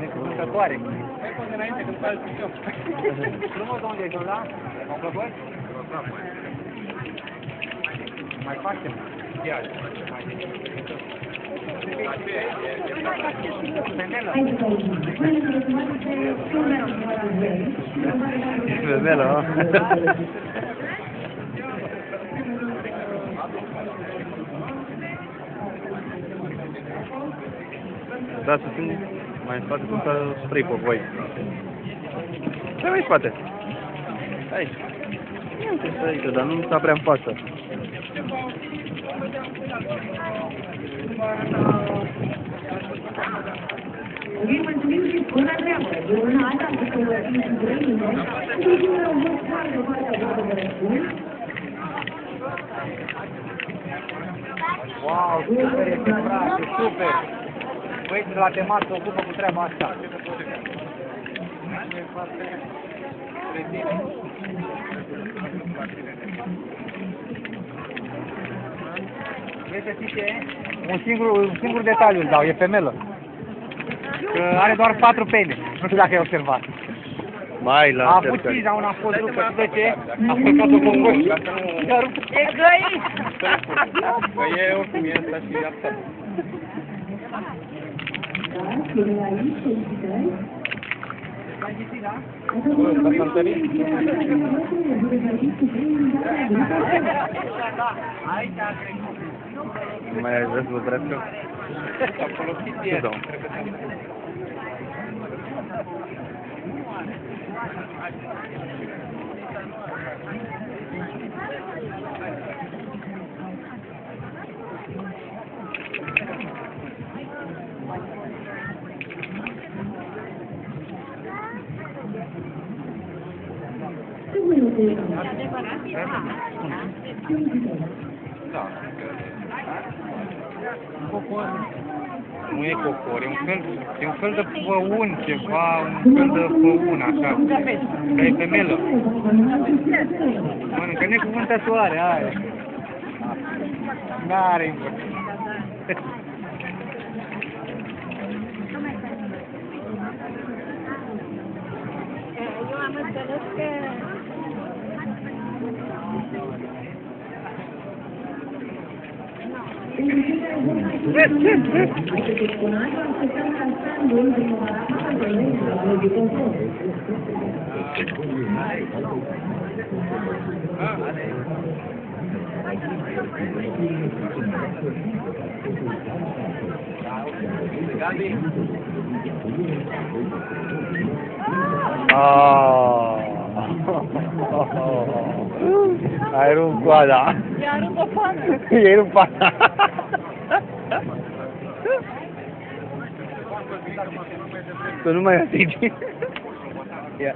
Necuvântătoare. Hai până înainte când faci picior. Frumos, unde ești, da? M-au plăcut? Mai facem. Chiar. Ești femelă, a? Da, să fim mai în spate, cum să spray pe voi. Ce mai în spate? Aici. Nu te stai aici, dar nu sta prea în față. Îi mulțumim și bună treabă! De una alta, cu călării și brăină, și de un rău foarte, foarte bună de răspuns. Wow, super, este frate, super! Băieții de la temat se ocupă cu treaba asta. Vrei să știi ce e? Un singur detaliu îți dau, e femelă. Că are doar 4 pene. Nu știu dacă ai observat. Mai la A avut 5, dar una a fost rupă. Și de ce? A făcut-o cu coș. E găi! Că e oricum e asta și asta. Nu mai ai vrea să vă dreaptă? A folosit ieri. Da. Cocor. Nu e cocor, e un fel de păun, ceva, un fel de păun, așa. Că e femelă. Mănâncă necuvântătoare, aia. N-are importanță. Eu am înțeles că... Ai rupt coada. I-a rupt o pană. I-ai rupt pana. Să nu mai atingi. Ia.